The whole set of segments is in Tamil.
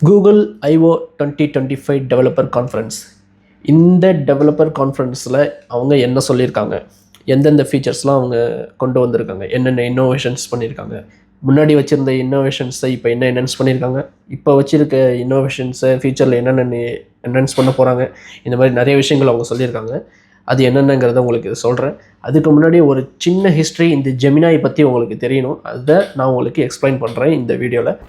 Google I/O 2025 developer conference. இந்த டெவலப்பர் கான்ஃபரன்ஸில் அவங்க என்ன சொல்லியிருக்காங்க, எந்தெந்த ஃபீச்சர்ஸ்லாம் அவங்க கொண்டு வந்திருக்காங்க, என்னென்ன இன்னோவேஷன்ஸ் பண்ணியிருக்காங்க, முன்னாடி வச்சுருந்த இன்னோவேஷன்ஸை இப்போ என்ன என்ஹான்ஸ் பண்ணியிருக்காங்க, இப்போ வச்சுருக்க இன்னோவேஷன்ஸை ஃபியூச்சரில் என்னென்ன என்ஹான்ஸ் பண்ண போகிறாங்க, இந்த மாதிரி நிறைய விஷயங்கள் அவங்க சொல்லியிருக்காங்க. அது என்னென்னங்கிறத உங்களுக்கு சொல்கிறேன். அதுக்கு முன்னாடி ஒரு சின்ன ஹிஸ்ட்ரி இந்த ஜெமினாய் பற்றி உங்களுக்கு தெரியணும். அதை நான் உங்களுக்கு எக்ஸ்பிளைன் பண்ணுறேன் இந்த வீடியோவில்.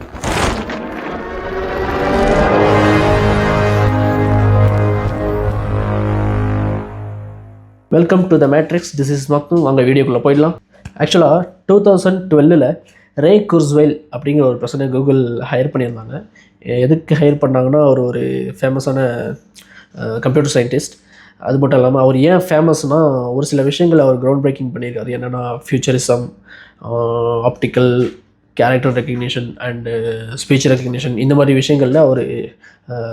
Welcome to the matrix. This is மக்கும். வாங்க வீடியோக்குள்ளே போயிடலாம். ஆக்சுவலாக 2012 ரே குர்ஸ்வெல் அப்படிங்கிற ஒரு பர்சனை கூகுள் ஹையர் பண்ணியிருந்தாங்க. எதுக்கு ஹையர் பண்ணாங்கன்னா, அவர் ஒரு ஃபேமஸான கம்ப்யூட்டர் சயின்டிஸ்ட். அது மட்டும் இல்லாமல் அவர் ஏன் ஃபேமஸ்னால், ஒரு சில விஷயங்கள் அவர் கிரவுண்ட் பிரேக்கிங் பண்ணியிருக்காரு. என்னென்னா futurism, optical, character recognition and speech recognition, இந்த மாதிரி விஷயங்களில் அவர்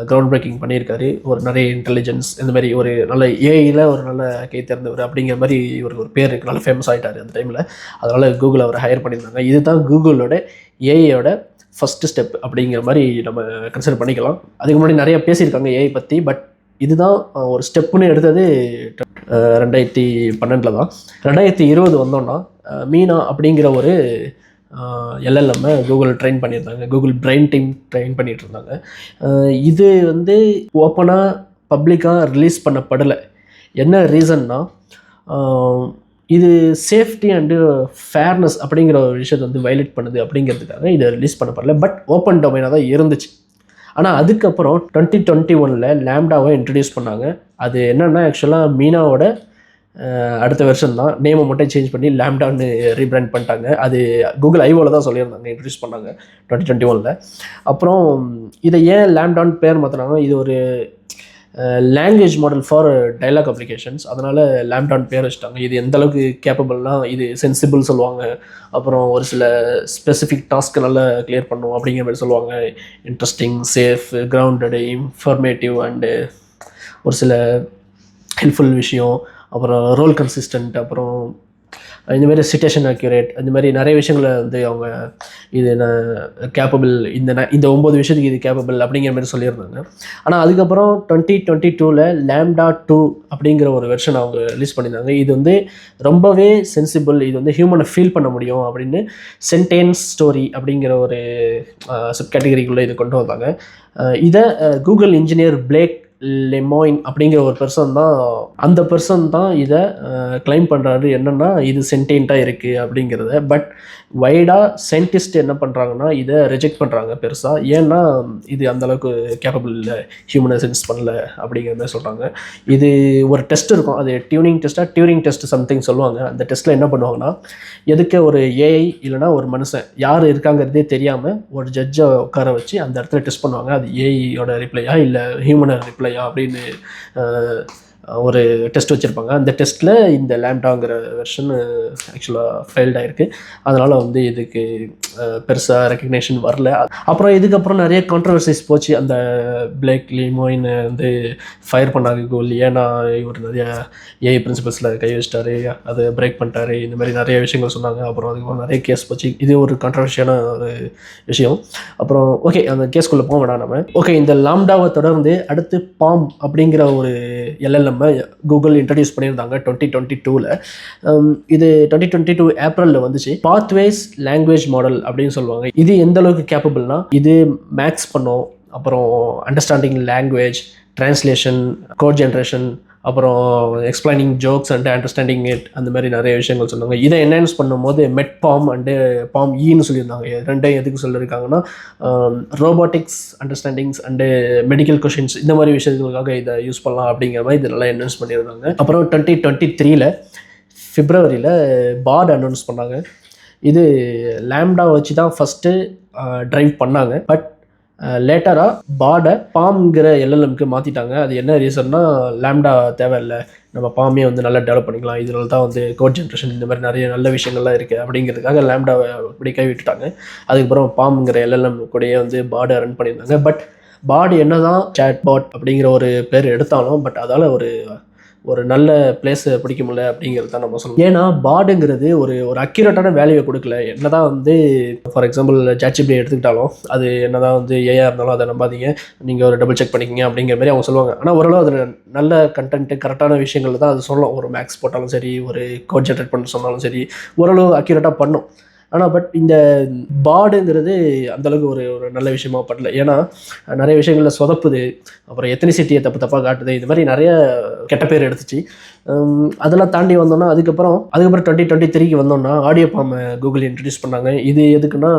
கிரவுண்ட் பிரேக்கிங் பண்ணியிருக்காரு. ஒரு நிறைய இன்டெலிஜென்ஸ், இந்த மாதிரி ஒரு நல்ல ஏஐயில் ஒரு நல்ல கை திறந்தவர் அப்படிங்கிற மாதிரி இவருக்கு ஒரு பேர் நல்ல ஃபேமஸ் ஆகிட்டார் அந்த டைமில். அதனால் கூகுள் அவர் ஹையர் பண்ணியிருந்தாங்க. இதுதான் கூகுளோட ஏஐயோட ஃபஸ்ட்டு ஸ்டெப் அப்படிங்கிற மாதிரி நம்ம கன்சிடர் பண்ணிக்கலாம். அதுக்கு முன்னாடி நிறைய பேசியிருக்காங்க ஏஐ பற்றி. பட் இதுதான் ஒரு ஸ்டெப்புன்னு எடுத்தது 2012 தான். 2020 வந்தோன்னா மீனா அப்படிங்கிற ஒரு எல்எல்எம் கூகுள் ட்ரெயின் பண்ணியிருந்தாங்க. கூகுள் பிரெயின் டீம் ட்ரெயின் பண்ணிகிட்டு இருந்தாங்க. இது வந்து ஓப்பனாக பப்ளிக்காக ரிலீஸ் பண்ணப்படலை. என்ன ரீசன்னா, இது சேஃப்டி அண்டு ஃபேர்னஸ் அப்படிங்கிற ஒரு விஷயத்தை வந்து வயலேட் பண்ணுது அப்படிங்கிறதுக்காக இதை ரிலீஸ் பண்ணப்படலை. பட் ஓப்பன் டொமைனாக தான் இருந்துச்சு. ஆனால் அதுக்கப்புறம் 2021 லேம்டாவை இன்ட்ரடியூஸ் பண்ணாங்க. அது என்னென்னா, ஆக்சுவலாக மீனாவோட அடுத்த வெர்ஷன் தான். நேமை மட்டும் சேஞ்ச் பண்ணி லேம்டான்னு ரீபிராண்ட் பண்ணிட்டாங்க. அது கூகுள் I/Oவில் தான் சொல்லியிருந்தாங்க, இன்ட்ரடியூஸ் பண்ணாங்க 2021. அப்புறம் இதை ஏன் லேம்டான்னு பேர் மாற்றினாங்க, இது ஒரு language model for dialogue applications, அதனால் லேம்டான் பேர் வச்சுட்டாங்க. இது எந்த அளவுக்கு கேப்பபிள்னால், இது சென்சிபிள் சொல்லுவாங்க. அப்புறம் ஒரு சில ஸ்பெசிஃபிக் டாஸ்க்கு நல்லா கிளியர் பண்ணும் அப்படிங்கிற மாதிரி சொல்லுவாங்க. இன்ட்ரெஸ்டிங், சேஃப், கிரவுண்டடு, இன்ஃபர்மேட்டிவ் அண்டு ஒரு சில ஹெல்ப்ஃபுல் விஷயம், அப்புறம் ரோல் கன்சிஸ்டன்ட், அப்புறம் இந்தமாரி சிட்டேஷன் அக்யூரேட், இந்த மாதிரி நிறைய விஷயங்களை வந்து அவங்க இது கேப்பபிள், இந்த 9 விஷயத்துக்கு இது கேப்பபிள் அப்படிங்கிற மாதிரி சொல்லியிருந்தாங்க. ஆனால் அதுக்கப்புறம் 2022 லேம்டா 2 அப்படிங்கிற ஒரு வெர்ஷன் அவங்க ரிலீஸ் பண்ணியிருந்தாங்க. இது வந்து ரொம்பவே சென்சிபிள், இது வந்து ஹியூமனை ஃபீல் பண்ண முடியும் அப்படின்னு சென்டென்ஸ் ஸ்டோரி அப்படிங்கிற ஒரு சப் கேட்டகரிக்குள்ளே இது கொண்டு வந்தாங்க. இதை கூகுள் இன்ஜினியர் பிளேக் லெமோயின் அப்படிங்கிற ஒரு பர்சன் தான், அந்த பர்சன் தான் இதை கிளைம் பண்ணுறாரு. என்னென்னா, இது சென்டென்ட்டாக இருக்குது அப்படிங்கிறத. பட் வைடாக சயின்டிஸ்ட் என்ன பண்ணுறாங்கன்னா, இதை ரிஜெக்ட் பண்ணுறாங்க பெருசாக. ஏன்னா இது அந்தளவுக்கு கேப்பபிள் இல்லை, ஹியூமனை சென்ஸ் பண்ணல அப்படிங்கிற மாதிரி சொல்கிறாங்க. இது ஒரு டெஸ்ட் இருக்கும், அது டியூரிங் டெஸ்ட் சம்திங் சொல்லுவாங்க. அந்த டெஸ்ட்டில் என்ன பண்ணுவாங்கன்னா, எதுக்கு ஒரு ஏஐ இல்லைனா ஒரு மனுஷன் யார் இருக்காங்கிறதே தெரியாமல் ஒரு ஜட்ஜை உட்கார வச்சு அந்த இடத்துல டெஸ்ட் பண்ணுவாங்க. அது ஏஐயோட ரிப்ளையா இல்லை ஹியூமனை ரிப்ளையா அப்படின்னு ஒரு டெஸ்ட் வச்சுருப்பாங்க. அந்த டெஸ்ட்டில் இந்த லேம்டாங்கிற வெர்ஷன் ஆக்சுவலாக ஃபெயில்ட் ஆகிருக்கு. அதனால் வந்து இதுக்கு பெருசாக ரெக்கக்னேஷன் வரல. அப்புறம் இதுக்கப்புறம் நிறைய கான்ட்ரவர்சிஸ் போச்சு. அந்த பிளேக் லெமோயினை வந்து ஃபயர் பண்ணாங்க கூகுள். ஏன்னா இவர் நிறைய ஏஐ பிரின்சிபல்ஸில் கை வச்சிட்டாரு, அதை பிரேக் பண்ணிட்டாரு, இந்த மாதிரி நிறைய விஷயங்கள் சொன்னாங்க. அப்புறம் அதுக்கப்புறம் நிறைய கேஸ் போச்சு. இது ஒரு கான்ட்ரவர்ஷியான ஒரு விஷயம். அப்புறம் ஓகே, அந்த கேஸ்குள்ளே போக வேணாம் நம்ம. ஓகே, இந்த லாம்டாவை தொடர்ந்து அடுத்து பாம் அப்படிங்கிற ஒரு எல்எல்எம் கூகுள் இன்ட்ரடியூஸ் பண்ணியிருந்தாங்க 2022. இது 2022 ஏப்ரலில் வந்துச்சு. பாத்வேஸ் லாங்குவேஜ் மாடல் அப்படின்னு சொல்லுவாங்க. இது எந்த அளவுக்கு கேப்பபிள்னா, இது மேக்ஸ் பண்ணும், அப்புறம் understanding language, translation, code generation, அப்புறம் explaining jokes and understanding it, அந்த மாதிரி நிறைய விஷயங்கள் சொன்னாங்க. இதை என்ஹான்ஸ் பண்ணும்போது மெட் பாம் அண்டு பாம் ஈன்னு சொல்லியிருந்தாங்க. ரெண்டையும் எதுக்கு சொல்லியிருக்காங்கன்னா, robotics understandings and medical questions, இந்த மாதிரி விஷயங்களுக்காக இதை யூஸ் பண்ணலாம் அப்படிங்கிற மாதிரி இதை நல்லா என்ஹான்ஸ் பண்ணியிருந்தாங்க. அப்புறம் 2023 பிப்ரவரியில் பாட் அனௌன்ஸ் பண்ணாங்க. இது லேம்டா வச்சு தான் ஃபஸ்ட்டு ட்ரைவ் பண்ணாங்க. பட் லேட்டராக பாடை பாம்ங்கிற எல்எல்எம்க்கு மாற்றிட்டாங்க. அது என்ன ரீசன்னா, லேம்டா தேவையில்லை, நம்ம பாமே வந்து நல்லா டெவலப் பண்ணிக்கலாம், இதனால தான் வந்து கோட் ஜென்ரேஷன், இந்த மாதிரி நிறைய நல்ல விஷயங்கள்லாம் இருக்குது அப்படிங்கிறதுக்காக லேம்டாவை அப்படி கை விட்டுட்டாங்க. அதுக்கப்புறம் பாம்ங்கிற எல்எல்எம் கூடயே வந்து பாடை ரன் பண்ணியிருந்தாங்க. பட் பாட் என்ன தான் சேட் பாட் அப்படிங்கிற ஒரு பேர் எடுத்தாலும், பட் அதால் ஒரு ஒரு நல்ல பிளேஸை பிடிக்க முடியல அப்படிங்கிறது தான் நம்ம சொல்லணும். ஏன்னா பாடுங்கிறது ஒரு ஒரு அக்யூரேட்டான வேல்யூவை கொடுக்கல. என்னதான் வந்து ஃபார் எக்ஸாம்பிள் ChatGPT எடுத்துக்கிட்டாலும் அது என்னதான் வந்து ஏஆ இருந்தாலும் அதை நம்பாதீங்க, நீங்கள் ஒரு டபுள் செக் பண்ணிக்கிங்க அப்படிங்கிற மாதிரி அவங்க சொல்லுவாங்க. ஆனால் ஓரளவு அதில் நல்ல கண்டென்ட்டு கரெக்டான விஷயங்கள் தான் அது சொல்லலாம். ஒரு மேக்ஸ் போட்டாலும் சரி, ஒரு கோட் ஜென்ரேட் பண்ண சொன்னாலும் சரி, ஓரளவு அக்யூரேட்டாக பண்ணும். ஆனால் பட் இந்த பாடுங்கிறது அந்தளவுக்கு ஒரு ஒரு நல்ல விஷயமா படல. ஏன்னா நிறைய விஷயங்களில் சொதப்புது, அப்புறம் எத்தனிசிட்டியை தப்பாக காட்டுது, இது மாதிரி நிறைய கெட்ட பேர் எடுத்துச்சு. அதெல்லாம் தாண்டி வந்தோன்னா அதுக்கப்புறம் 2023க்கு வந்தோன்னா ஆடியோ ஃபார்மை கூகுள் இன்ட்ரடியூஸ் பண்ணாங்க. இது எதுக்குன்னா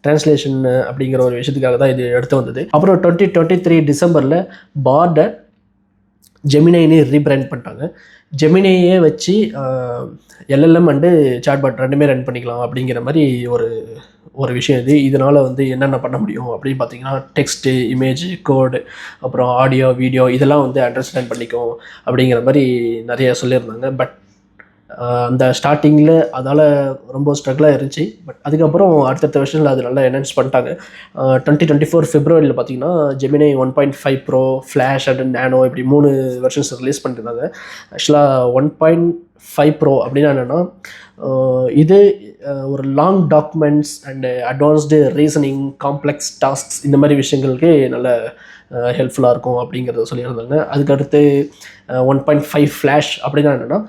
டிரான்ஸ்லேஷன் அப்படிங்கிற ஒரு விஷயத்துக்காக தான் இது எடுத்து வந்தது. அப்புறம் 2023 டிசம்பரில் பாடை ஜெமினைன்னு ரீபிராண்ட் பண்ணிட்டாங்க. ஜெமினையே வச்சு எல்எல்எம் அண்டு சாட்பாட் ரெண்டுமே ரன் பண்ணிக்கலாம் அப்படிங்கிற மாதிரி ஒரு ஒரு விஷயம் இது. இதனால் வந்து என்னென்ன பண்ண முடியும் அப்படின்னு பார்த்தீங்கன்னா டெக்ஸ்ட்டு, இமேஜ், கோடு, அப்புறம் ஆடியோ, வீடியோ இதெல்லாம் வந்து அண்டர்ஸ்டாண்ட் பண்ணிக்கும் அப்படிங்கிற மாதிரி நிறைய சொல்லியிருந்தாங்க. பட் அந்த ஸ்டார்டிங்கில் அதால் ரொம்ப ஸ்ட்ரகிளாக இருந்துச்சு. பட் அதுக்கப்புறம் அடுத்தடுத்த வருஷத்தில் அது நல்லா என்ஹான்ஸ் பண்ணிட்டாங்க. 2024 February பார்த்தீங்கன்னா ஜெமினை 1.5 Pro, ஃப்ளாஷ் அண்ட் நேனோ இப்படி 3 வெர்ஷன்ஸ் ரிலீஸ் பண்ணியிருந்தாங்க. ஆக்சுவலாக 1.5 Pro அப்படின்னா என்னென்னா இது ஒரு long documents and advanced reasoning, complex tasks இந்த மாதிரி விஷயங்களுக்கு நல்ல ஹெல்ப்ஃபுல்லாக இருக்கும் அப்படிங்கிறத சொல்லியிருந்தாங்க. அதுக்கடுத்து 1.5 ஃப்ளாஷ் அப்படின்னா என்னென்னா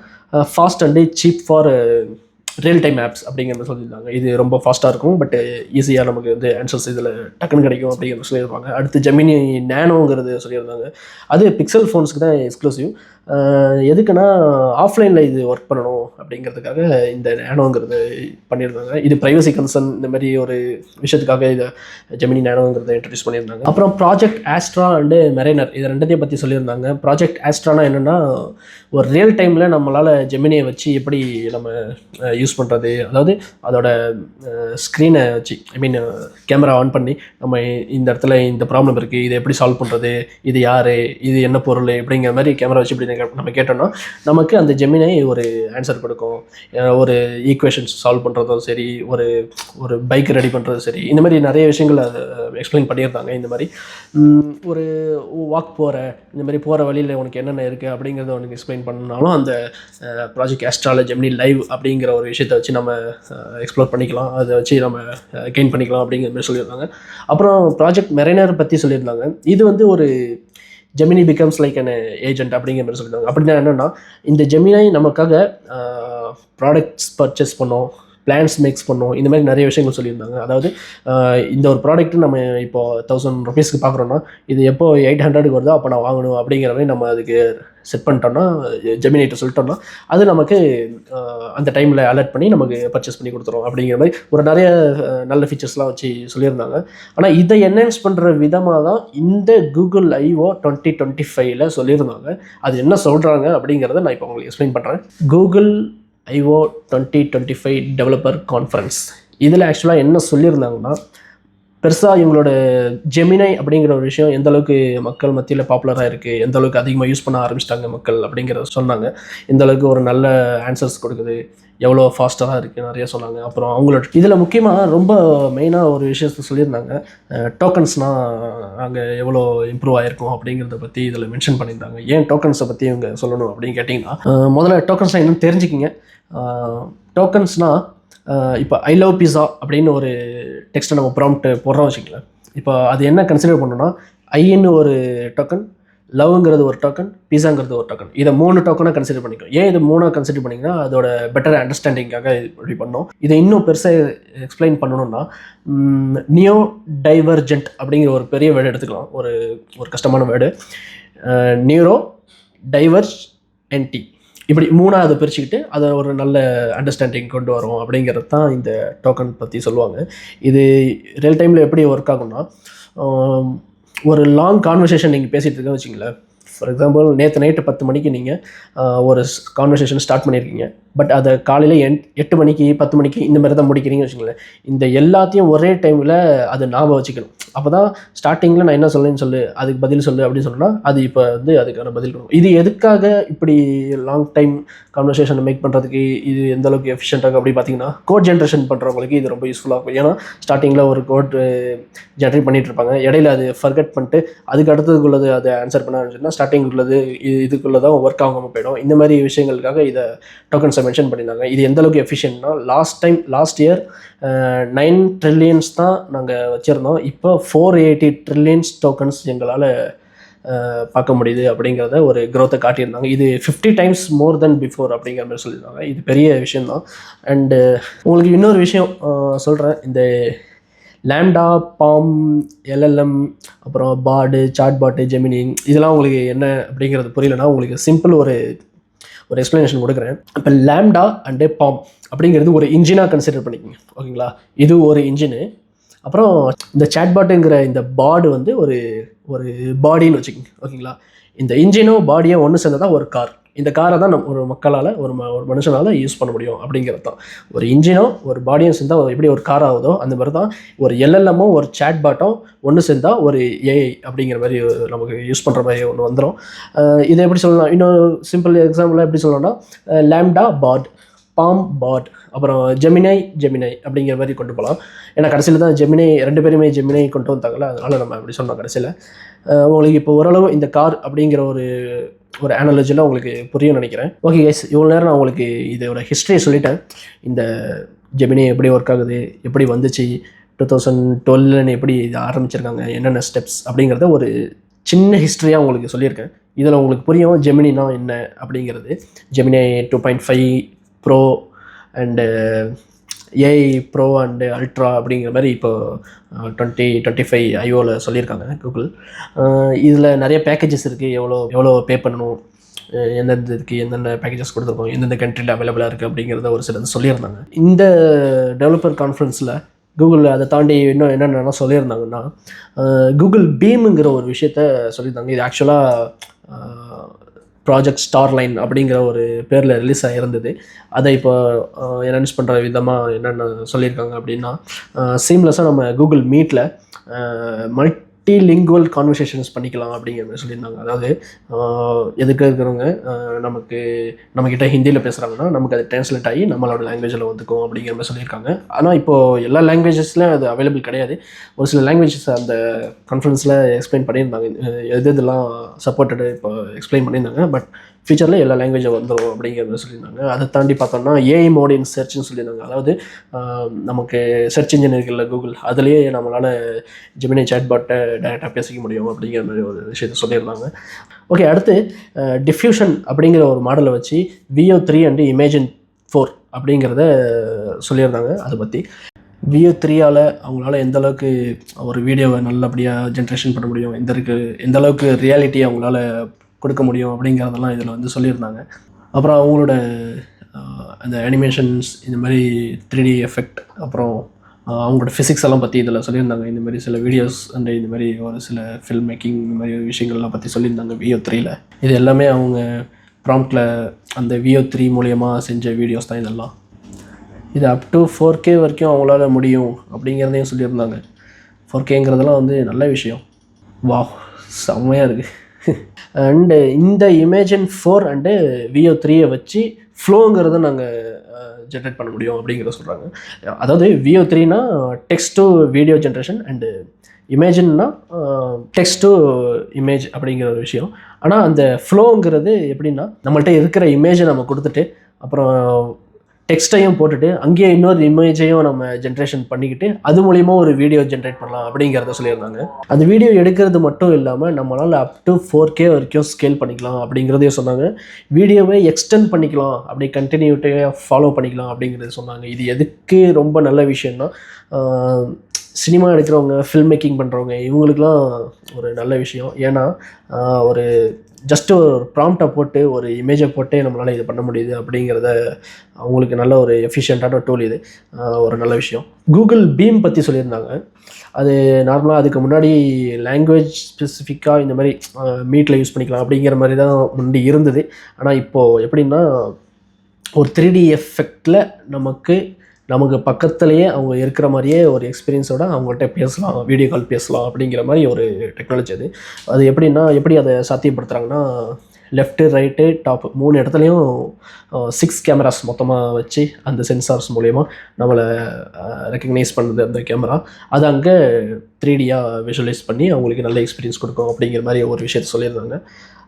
fast and cheap for real time apps அப்படிங்கிறத சொல்லியிருந்தாங்க. இது ரொம்ப ஃபாஸ்ட்டாக இருக்கும், பட் ஈஸியாக நமக்கு வந்து ஆன்சர்ஸ் இதில் டக்குன்னு கிடைக்கும் அப்படிங்கிறத சொல்லியிருப்பாங்க. அடுத்து ஜெமினி நேனோங்கிறது சொல்லியிருந்தாங்க. அது பிக்சல் ஃபோன்ஸுக்கு தான் எக்ஸ்க்ளூசிவ். எதுக்குன்னா ஆஃப்லைனில் இது ஒர்க் பண்ணணும் அப்படிங்கிறதுக்காக இந்த நேனோங்கிறது பண்ணியிருந்தாங்க. இது ப்ரைவசி கன்சர்ன் இந்த மாதிரி ஒரு விஷயத்துக்காக இதை ஜெமினி நேனோங்கிறத இன்ட்ரடியூஸ் பண்ணியிருந்தாங்க. அப்புறம் ப்ராஜெக்ட் ஆஸ்ட்ரா அண்டு மெரைனர் இது ரெண்டத்தையும் பற்றி சொல்லியிருந்தாங்க. ப்ராஜெக்ட் ஆஸ்ட்ரானா என்னென்னா ஒரு ரியல் டைமில் நம்மளால் ஜெமினியை வச்சு எப்படி நம்ம யூஸ் பண்ணுறது, அதாவது அதோட ஸ்க்ரீனை வச்சு கேமரா ஆன் பண்ணி நம்ம இந்த இடத்துல இந்த ப்ராப்ளம் இருக்குது, இதை எப்படி சால்வ் பண்ணுறது, இது யார், இது என்ன பொருள் அப்படிங்கிற மாதிரி கேமரா வச்சு இப்படி நம்ம கேட்டோம்னா நமக்கு அந்த ஜெமினை ஒரு ஆன்சர் கொடுக்கும். ஒரு ஈக்குவேஷன்ஸ் சால்வ் பண்ணுறதும் சரி, ஒரு ஒரு பைக் ரெடி பண்ணுறதும் சரி, இந்த மாதிரி நிறைய விஷயங்கள் அதை எக்ஸ்பிளைன் பண்ணியிருந்தாங்க. இந்த மாதிரி ஒரு வாக் போகிற இந்த மாதிரி போகிற வழியில் உனக்கு என்னென்ன இருக்குது அப்படிங்கிறத உனக்கு எக்ஸ்பிளைன் பண்ணாலும் அந்த ப்ராஜெக்ட் ஆஸ்ட்ரால ஜெமினி லைவ் அப்படிங்கிற ஒரு விஷயத்தை வச்சு நம்ம எக்ஸ்ப்ளோர் பண்ணிக்கலாம், அதை வச்சு நம்ம கெயின் பண்ணிக்கலாம் அப்படிங்கிற மாதிரி சொல்லியிருந்தாங்க. அப்புறம் ப்ராஜெக்ட் மெரைனர் பற்றி சொல்லியிருந்தாங்க. இது வந்து ஒரு Gemini becomes like an agent அப்படிங்கிற மாதிரி சொல்லியிருந்தாங்க. அப்படின்னா என்னென்னா இந்த ஜெமினை நமக்காக ப்ராடக்ட்ஸ் பர்ச்சேஸ் பண்ணோம், பிளான்ஸ் மேக்ஸ் பண்ணோம், இந்த மாதிரி நிறைய விஷயங்கள் சொல்லியிருந்தாங்க. அதாவது இந்த ஒரு ப்ராடக்ட்டு நம்ம இப்போ 1000 rupeesக்கு பார்க்குறோன்னா இது எப்போ 800க்கு வருதோ அப்போ நான் வாங்கணும் அப்படிங்கிற மாதிரி நம்ம அதுக்கு செட் பண்ணிட்டோம்னா, ஜெமினிட்ட சொல்லிட்டோம்னா அது நமக்கு அந்த டைமில் அலர்ட் பண்ணி நமக்கு பர்ச்சேஸ் பண்ணி கொடுத்துரும் அப்படிங்கிற மாதிரி ஒரு நிறைய நல்ல ஃபீச்சர்ஸ்லாம் வச்சு சொல்லியிருந்தாங்க. ஆனால் இதை என்ஹான்ஸ் பண்ணுற விதமாக தான் இந்த கூகுள் I/O 2025 சொல்லியிருந்தாங்க. அது என்ன சொல்கிறாங்க அப்படிங்கிறத நான் இப்போ உங்களுக்கு எக்ஸ்பிளைன் பண்ணுறேன். கூகுள் I/O 2025 டெவலப்பர் கான்ஃபரன்ஸ் இதில் ஆக்சுவலாக என்ன சொல்லியிருந்தாங்கன்னா, பெருசாக இவங்களோட ஜெமினை அப்படிங்கிற ஒரு விஷயம் எந்த அளவுக்கு மக்கள் மத்தியில் பாப்புலராக இருக்குது, எந்த அளவுக்கு அதிகமாக யூஸ் பண்ண ஆரம்பிச்சிட்டாங்க மக்கள் அப்படிங்கிறத சொன்னாங்க. எந்த அளவுக்கு ஒரு நல்ல ஆன்சர்ஸ் கொடுக்குது, எவ்வளோ ஃபாஸ்ட்டாக இருக்குது நிறைய சொன்னாங்க. அப்புறம் அவங்களோட இதில் முக்கியமாக ரொம்ப மெயினாக ஒரு விஷயத்தை சொல்லியிருந்தாங்க. டோக்கன்ஸ்னால் அங்கே எவ்வளோ இம்ப்ரூவ் ஆகிருக்கும் அப்படிங்கிறத பற்றி இதில் மென்ஷன் பண்ணியிருந்தாங்க. ஏன் டோக்கன்ஸை பற்றி இவங்க சொல்லணும் அப்படின்னு கேட்டிங்கன்னா, முதல்ல டோக்கன்ஸ்லாம் என்னன்னு தெரிஞ்சுக்கிங்க. டோக்கன்ஸ்னால் இப்போ ஐ லவ் பிஸா அப்படின்னு ஒரு டெக்ஸ்ட்டை நம்ம ப்ராம்ப்ட் போடுறோம் வச்சுக்கலாம். இப்போ அது என்ன கன்சிடர் பண்ணோன்னா, ஐன்னு ஒரு டோக்கன், லவ்ங்கிறது ஒரு டோக்கன், பிஸாங்கிறது ஒரு டோக்கன், இதை 3 டோக்கனாக கன்சிடர் பண்ணிக்கணும். ஏன் இது 3 கன்சிடர் பண்ணிங்கன்னா அதோட பெட்டர் அண்டர்ஸ்டாண்டிங்காக இப்படி பண்ணோம். இதை இன்னும் பெருசாக எக்ஸ்பிளைன் பண்ணணும்னா நியோ டைவர்ஜென்ட் அப்படிங்கிற ஒரு பெரிய வேர்டு எடுத்துக்கலாம். ஒரு ஒரு கஷ்டமான வேர்டு. நியூரோ டைவர்ஜ் என்டி இப்படி 3ஆவது பிரிச்சுக்கிட்டு அதை ஒரு நல்ல அண்டர்ஸ்டாண்டிங் கொண்டு வரும் அப்படிங்கிறது தான் இந்த டோக்கன் பற்றி சொல்லுவாங்க. இது ரியல் டைமில் எப்படி ஒர்க் ஆகும்னா, ஒரு லாங் கான்வர்சேஷன் நீங்கள் பேசிகிட்டு இருக்க வச்சிங்களேன். ஃபார் எக்ஸாம்பிள் நேற்று நைட்டு 10 மணிக்கு நீங்கள் ஒரு கான்வர்சேஷன் ஸ்டார்ட் பண்ணியிருக்கீங்க. பட் அதை காலையில் 8 மணிக்கு 10 மணிக்கு இந்த மாதிரி தான் முடிக்கிறீங்கன்னு வச்சுங்களேன். இந்த எல்லாத்தையும் ஒரே டைமில் அது ஞாபகம் வச்சுக்கணும். அப்போ தான் ஸ்டார்டிங்கில் நான் என்ன சொல்லுன்னு சொல்லு, அதுக்கு பதில் சொல்லு அப்படின்னு சொன்னால் அது இப்போ வந்து அதுக்கான பதில் கொடுக்கும். இது எதுக்காக இப்படி லாங் டைம் கான்வர்சேஷனை மேக் பண்ணுறதுக்கு இது எந்த அளவுக்கு எஃபிஷியன்ட்டாக அப்படி பார்த்தீங்கன்னா, கோட் ஜென்ரேஷன் பண்ணுறவங்களுக்கு இது ரொம்ப யூஸ்ஃபுல்லாக இருக்கும். ஏன்னா ஸ்டார்டிங்கில் ஒரு கோட் ஜென்ரேட் பண்ணிட்டு இருப்பாங்க, இடையில அது ஃபர்கெட் பண்ணிட்டு அதுக்கு அடுத்ததுக்குள்ளது அதை ஆன்சர் பண்ண ஆரம்பிச்சுன்னா ஸ்டார்டிங் உள்ளது இதுக்குள்ளே தான் ஒர்க் ஆகாமல் போயிடும். இந்த மாதிரி விஷயங்களுக்காக இதை டோக்கன்ஸை மென்ஷன் பண்ணியிருந்தாங்க. இது எந்த அளவுக்கு எஃபிஷியன்ட்னா, லாஸ்ட் இயர் 9 trillions தான் நாங்கள் வச்சுருந்தோம். இப்போ 480 trillions டோக்கன்ஸ் எங்களால் பார்க்க முடியுது அப்படிங்கிறத ஒரு க்ரோத்தை காட்டியிருந்தாங்க. இது 50 times மோர் தென் பிஃபோர் அப்படிங்கிற மாதிரி சொல்லியிருந்தாங்க. இது பெரிய விஷயந்தான். அண்டு உங்களுக்கு இன்னொரு விஷயம் சொல்கிறேன். இந்த லேம்டா, பாம், எல்எல்எம், அப்புறம் பாடு, சாட்பாட்டு, ஜெமினி, இதெல்லாம் உங்களுக்கு என்ன அப்படிங்கிறது புரியலன்னா உங்களுக்கு சிம்பிள் ஒரு எக்ஸ்ப்ளனேஷன் கொடுக்குறேன். இப்போ லேம்டா அண்டு பாம் அப்படிங்கிறது ஒரு இன்ஜினாக கன்சிடர் பண்ணிக்கோங்க, ஓகேங்களா? இது ஒரு இன்ஜினு. அப்புறம் இந்த சாட்பாட்டுங்கிற இந்த பாடு வந்து ஒரு பாடின்னு வச்சுக்கோங்க, ஓகேங்களா? இந்த இன்ஜினும் பாடியும் ஒன்று சேர்ந்தா தான் ஒரு கார். இந்த காரை தான் ஒரு மக்களால் ஒரு மனுஷனால் யூஸ் பண்ண முடியும் அப்படிங்கிறது தான். ஒரு இன்ஜினும் ஒரு பாடியும் சேர்ந்தால் எப்படி ஒரு கார் ஆகுதோ அந்த மாதிரி தான் ஒரு எல்எல்எம்மும் ஒரு சாட்பாட்டும் ஒன்று சேர்ந்தால் ஒரு ஏஐ அப்படிங்கிற மாதிரி நமக்கு யூஸ் பண்ணுற மாதிரி ஒன்று வந்துடும். இதை எப்படி சொல்லலாம், இன்னொரு சிம்பிள் எக்ஸாம்பிளாக எப்படி சொல்லலாம்னா, லேம்டா பாட், பாம் பாட், அப்புறம் ஜெமினை அப்படிங்கிற மாதிரி கொண்டு போகலாம். ஏன்னா கடைசியில் தான் ஜெமினை 2 பேருமே ஜெமினை கொண்டு வந்தாங்கல்ல, அதனால் நம்ம அப்படி சொன்னோம் கடைசியில். உங்களுக்கு இப்போ ஓரளவு இந்த கார் அப்படிங்கிற ஒரு அனாலஜியில் உங்களுக்கு புரியும் நினைக்கிறேன். ஓகே கைஸ், இவ்வளோ நேரம் நான் உங்களுக்கு இதோட ஹிஸ்ட்ரியை சொல்லிட்டேன். இந்த ஜெமினி எப்படி ஒர்க் ஆகுது, எப்படி வந்துச்சு, 2012 எப்படி இதை ஆரம்பிச்சிருக்காங்க, என்னென்ன ஸ்டெப்ஸ் அப்படிங்கிறத ஒரு சின்ன ஹிஸ்ட்ரியாக உங்களுக்கு சொல்லியிருக்கேன். இதில் உங்களுக்கு புரியும் ஜெமினினா என்ன அப்படிங்கிறது. Gemini 2.5 bro and AI bro and ultra அப்படிங்கிற மாதிரி இப்போ 2025 ஐஓவில் சொல்லியிருக்காங்க கூகுள். இதில் நிறைய பேக்கேஜஸ் இருக்குது. எவ்வளோ பே பண்ணணும், எந்தெந்த இருக்குது, எந்தெந்த பேக்கேஜஸ் கொடுத்துருக்கோம், எந்தெந்த கண்ட்ரியில் அவைலபிளாக இருக்குது அப்படிங்கிறத ஒரு சிலது சொல்லியிருந்தாங்க. இந்த டெவலப்பர் கான்ஃபரன்ஸில் கூகுள் அதை தாண்டி இன்னும் என்னென்னா சொல்லியிருந்தாங்கன்னா, கூகுள் பீமுங்கிற ஒரு விஷயத்த சொல்லியிருந்தாங்க. இது ஆக்சுவலாக ப்ராஜெக்ட் ஸ்டார்லைன் அப்படிங்கிற ஒரு பேரில் ரிலீஸ் ஆகிருந்தது. அதை இப்போ அனௌன்ஸ் பண்ணுற விதமாக என்னென்ன சொல்லியிருக்காங்க அப்படின்னா, சீம்லெஸ்ஸாக நம்ம கூகுள் மீட்டில் மல்டிலிங்குவல் கான்வர்சேஷன்ஸ் பண்ணிக்கலாம் அப்படிங்கிற மாதிரி சொல்லியிருந்தாங்க. அதாவது எதுக்கு இருக்கிறவங்க நம்மக்கிட்ட ஹிந்தியில் பேசுகிறாங்கன்னா நமக்கு அது டிரான்ஸ்லேட் ஆகி நம்மளோட லாங்குவேஜில் வந்துக்கும் அப்படிங்கிற மாதிரி சொல்லியிருக்காங்க. ஆனால் இப்போது எல்லா லாங்குவேஜஸ்லையும் அது அவைலபிள் கிடையாது. ஒரு சில லாங்குவேஜஸ் அந்த கான்ஃபரன்ஸில் எக்ஸ்பிளைன் பண்ணியிருந்தாங்க, இதெல்லாம் சப்போர்ட்டடு இப்போ எக்ஸ்பிளைன் பண்ணியிருந்தாங்க. பட் ஃபியூச்சரில் எல்லா லாங்குவேஜும் வந்துடும் அப்படிங்கிற மாதிரி சொல்லியிருந்தாங்க. அதை தாண்டி பார்த்தோம்னா ஏஐ மோட் இன் சர்ச்னு சொல்லியிருந்தாங்க. அதாவது நமக்கு சர்ச் இன்ஜின் இருக்குல்ல கூகுள், அதுலேயே நம்மளால் ஜெமினி சாட்பாட்டை டைரெக்டாக பேசிக்க முடியும் அப்படிங்கிற மாதிரி ஒரு விஷயத்தை சொல்லியிருந்தாங்க. ஓகே, அடுத்து டிஃப்யூஷன் அப்படிங்கிற ஒரு மாடலை வச்சு VO3 அண்டு இமேஜின் 4 அப்படிங்கிறத சொல்லியிருந்தாங்க. அதை பற்றி VO3ஆல் அவங்களால எந்த அளவுக்கு ஒரு வீடியோவை நல்லபடியாக ஜென்ரேஷன் பண்ண முடியும், எந்த அளவுக்கு ரியாலிட்டி அவங்களால கொடுக்க முடியும் அப்படிங்கிறதெல்லாம் இதில் வந்து சொல்லியிருந்தாங்க. அப்புறம் அவங்களோட அந்த அனிமேஷன்ஸ், இந்த மாதிரி 3D எஃபெக்ட், அப்புறம் அவங்களோட ஃபிசிக்ஸ் எல்லாம் பற்றி இதில் சொல்லியிருந்தாங்க. இந்த மாதிரி சில வீடியோஸ் அண்ட் இந்த மாதிரி ஒரு சில ஃபில்ம் மேக்கிங் இந்த மாதிரி விஷயங்கள்லாம் பற்றி சொல்லியிருந்தாங்க VO3யில். இது எல்லாமே அவங்க ப்ராம்ப்டில் அந்த VO3 மூலயமா செஞ்ச வீடியோஸ் தான் இதெல்லாம். இது அப் டு 4K வரைக்கும் அவங்களால முடியும் அப்படிங்கிறதையும் சொல்லியிருந்தாங்க. 4Kங்கிறதெல்லாம் வந்து நல்ல விஷயம். வா, செம்மையாக இருக்குது. அண்டு இந்த இமேஜின் 4 அண்டு VO3 வச்சு ஃப்ளோங்கிறத நாங்கள் ஜென்ரேட் பண்ண முடியும் அப்படிங்கிற சொல்கிறாங்க. அதாவது VO3னா text to video generation and இமேஜின்னா டெக்ஸ்ட் டு இமேஜ் அப்படிங்கிற ஒரு விஷயம். ஆனால் அந்த ஃப்ளோங்கிறது எப்படின்னா, நம்மள்ட்ட இருக்கிற இமேஜை நம்ம கொடுத்துட்டு அப்புறம் டெக்ஸ்ட்டையும் போட்டுட்டு அங்கேயே இன்னொரு இமேஜையும் நம்ம ஜென்ரேஷன் பண்ணிக்கிட்டு அது மூலிமா ஒரு வீடியோ ஜென்ரேட் பண்ணலாம் அப்படிங்கிறத சொல்லியிருந்தாங்க. அந்த வீடியோ எடுக்கிறது மட்டும் இல்லாமல் நம்மளால் அப் டு 4K வரைக்கும் ஸ்கேல் பண்ணிக்கலாம் அப்படிங்கிறதையும் சொன்னாங்க. வீடியோவை எக்ஸ்டெண்ட் பண்ணிக்கலாம், அப்படி கண்டினியூட்டியாக ஃபாலோ பண்ணிக்கலாம் அப்படிங்கிறத சொன்னாங்க. இது எதுக்கு ரொம்ப நல்ல விஷயம்னா, சினிமா எடுக்கிறவங்க, ஃபில்ம் மேக்கிங் பண்ணுறவங்க, இவங்களுக்குலாம் ஒரு நல்ல விஷயம். ஏன்னா ஒரு ஜஸ்ட்டு ஒரு ப்ராம்ப்டை போட்டு ஒரு இமேஜை போட்டே நம்மளால் இது பண்ண முடியுது அப்படிங்கிறத அவங்களுக்கு நல்ல ஒரு எஃபிஷியண்ட்டான டூல். இது ஒரு நல்ல விஷயம். கூகுள் பீம் பற்றி சொல்லியிருந்தாங்க. அது நார்மலாக அதுக்கு முன்னாடி லாங்குவேஜ் ஸ்பெசிஃபிக்காக இந்த மாதிரி மீட்டில் யூஸ் பண்ணிக்கலாம் அப்படிங்கிற மாதிரி தான் முன்னாடி இருந்தது. ஆனால் இப்போது எப்படின்னா, ஒரு 3D எஃபெக்டில் நமக்கு நமக்கு பக்கத்துலேயே அவங்க இருக்கிற மாதிரியே ஒரு எக்ஸ்பீரியன்ஸோட அவங்கள்ட்ட பேசலாம், வீடியோ கால் பேசலாம் அப்படிங்கிற மாதிரி ஒரு டெக்னாலஜி அது. அது எப்படின்னா, எப்படி அதை சாத்தியப்படுத்துகிறாங்கன்னா, லெஃப்ட்டு, ரைட்டு, டாப் 3 இடத்துலையும் 6 கேமராஸ் மொத்தமாக வச்சு அந்த சென்சார்ஸ் மூலயமா நம்மளை ரெக்கக்னைஸ் பண்ணுது அந்த கேமரா. அது அங்கே 3Dயாக விஷுவலைஸ் பண்ணி அவங்களுக்கு நல்ல எக்ஸ்பீரியன்ஸ் கொடுக்கும் அப்படிங்கிற மாதிரி ஒரு விஷயத்த சொல்லியிருந்தாங்க.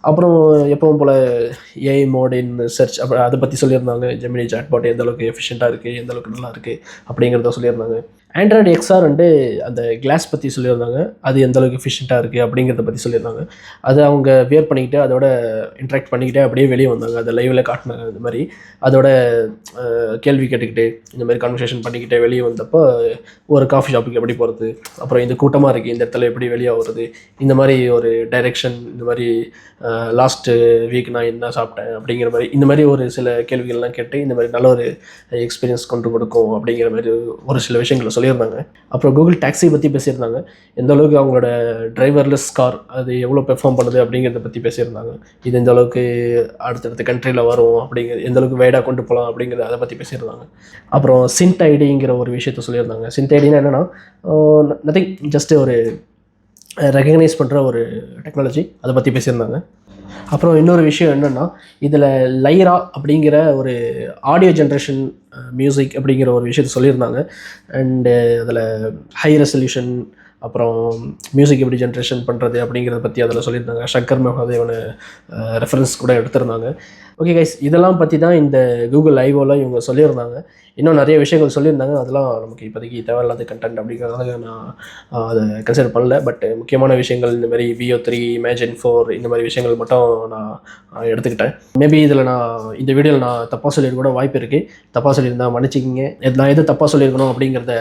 அப்புறம் எப்பவும் போல் ஏஐ மோட் இன் சர்ச் அதை பற்றி சொல்லியிருந்தாங்க. ஜெமினி சாட்பாட் எந்தளவுக்கு எஃபிஷியண்ட்டாக இருக்குது, எந்தளவுக்கு நல்லா இருக்குது அப்படிங்கிறத சொல்லியிருந்தாங்க. ஆண்ட்ராய்டு எக்ஸ்ஆர் அந்த கிளாஸ் பற்றி சொல்லியிருந்தாங்க. அது எந்தளவுக்கு எஃபிஷியண்ட்டாக இருக்குது அப்படிங்கிறத பற்றி சொல்லியிருந்தாங்க. அதை அவங்க வியர் பண்ணிக்கிட்டு அதோட இன்ட்ராக்ட் பண்ணிக்கிட்டே அப்படியே வெளியே வந்தாங்க. அதை லைவில் காட்டினாங்க. இந்த மாதிரி அதோட கேள்வி கேட்டுக்கிட்டு இந்த மாதிரி கான்வர்சேஷன் பண்ணிக்கிட்டே வெளியே வந்தப்போ ஒரு காஃபி ஷாப்புக்கு எப்படி போகிறது, அப்புறம் இந்த கூட்டமாக இருக்குது இந்த இடத்துல எப்படி வெளியே ஆகுறது, இந்த மாதிரி ஒரு டைரெக்ஷன், இந்த மாதிரி லாஸ்ட்டு வீக் நான் என்ன சாப்பிட்டேன் அப்படிங்கிற மாதிரி இந்த மாதிரி ஒரு சில கேள்விகள்லாம் கேட்டு இந்த மாதிரி நல்ல ஒரு எக்ஸ்பீரியன்ஸ் கொண்டு கொடுக்கும் அப்படிங்கிற மாதிரி ஒரு சில விஷயங்களை சொல்லியிருந்தாங்க. அப்புறம் கூகுள் டாக்ஸி பற்றி பேசியிருந்தாங்க. எந்த அளவுக்கு அவங்களோட டிரைவர்லெஸ் கார் அது எவ்வளோ பெர்ஃபார்ம் பண்ணுது அப்படிங்கிறத பற்றி பேசியிருந்தாங்க. இது எந்த அளவுக்கு அடுத்தடுத்த கண்ட்ரியில் வரும் அப்படிங்கிறது, எந்த அளவுக்கு வைடாக கொண்டு போகலாம் அப்படிங்கிறத அதை பற்றி பேசியிருந்தாங்க. அப்புறம் சின்ட் ஐடிங்கிற ஒரு விஷயத்த சொல்லியிருந்தாங்க. சின்ட் ஐடினா என்னென்னா, நத்திங், ஜஸ்ட்டு ஒரு ரெகக்னைஸ் பண்ணுற ஒரு டெக்னாலஜி, அதை பற்றி பேசியிருந்தாங்க. அப்புறம் இன்னொரு விஷயம் என்னென்னா, இதில் லைரா அப்படிங்கிற ஒரு ஆடியோ ஜென்ரேஷன் மியூசிக் அப்படிங்கிற ஒரு விஷயத்த சொல்லியிருந்தாங்க. அண்டு அதில் ஹை ரெசல்யூஷன், அப்புறம் மியூசிக் எப்படி ஜென்ரேஷன் பண்ணுறது அப்படிங்கிறத பற்றி அதில் சொல்லியிருந்தாங்க. சங்கர் மகாதேவனை ரெஃபரன்ஸ் கூட எடுத்திருந்தாங்க. ஓகே கைஸ், இதெல்லாம் பற்றி தான் இந்த கூகுள் ஐஓவில் இவங்க சொல்லியிருந்தாங்க. இன்னும் நிறைய விஷயங்கள் சொல்லியிருந்தாங்க. அதெல்லாம் நமக்கு இப்போதைக்கு தேவையில்லாத கண்டென்ட் அப்படிங்கிறதுனால நான் அதை கன்சிடர் பண்ணல. பட் முக்கியமான விஷயங்கள் இந்த மாதிரி VO3, Imagen 4 இந்த மாதிரி விஷயங்கள் மட்டும் நான் எடுத்துக்கிட்டேன். மேபி இதில் இந்த வீடியோவில் நான் தப்பாக சொல்லியிருக்க கூட வாய்ப்பு இருக்குது. தப்பாக சொல்லியிருந்தேன் மன்னிச்சிக்கிங்க. நான் எது தப்பாக சொல்லியிருக்கணும் அப்படிங்கிறத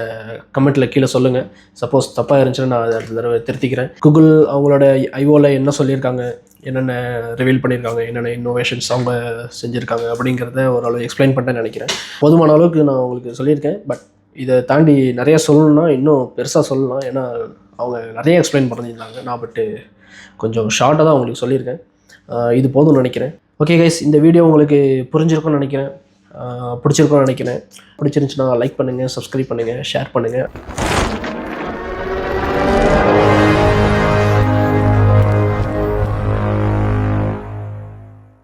கமெண்ட்டில் கீழே சொல்லுங்கள். சப்போஸ் தப்பாக இருந்துச்சுன்னா நான் அடுத்த தடவை திருத்திக்கிறேன். கூகுள் அவங்களோட ஐஓவில் என்ன சொல்லியிருக்காங்க, என்னென்ன ரிவீல் பண்ணியிருக்காங்க, என்னென்ன இன்னோவேஷன்ஸ் அவங்க செஞ்சுருக்காங்க அப்படிங்கிறத ஓரளவு எக்ஸ்பிளைன் பண்ணிட்டேன்னு நினைக்கிறேன். போதுமான அளவுக்கு நான் உங்களுக்கு சொல்லியிருக்கேன். பட் இதை தாண்டி நிறைய சொல்லணும்னா இன்னும் பெருசாக சொல்லலாம். ஏன்னா அவங்க நிறைய எக்ஸ்பிளைன் பண்ணியிருந்தாங்க. நான் பட்டு கொஞ்சம் ஷார்ட்டாக தான் உங்களுக்கு சொல்லியிருக்கேன். இது போதும்னு நினைக்கிறேன். ஓகே கைஸ், இந்த வீடியோ உங்களுக்கு புரிஞ்சிருக்கும்னு நினைக்கிறேன். பிடிச்சிருக்கும்னு நினைக்கிறேன். பிடிச்சிருந்துச்சுன்னா லைக் பண்ணுங்கள், சப்ஸ்கிரைப் பண்ணுங்கள், ஷேர் பண்ணுங்கள்.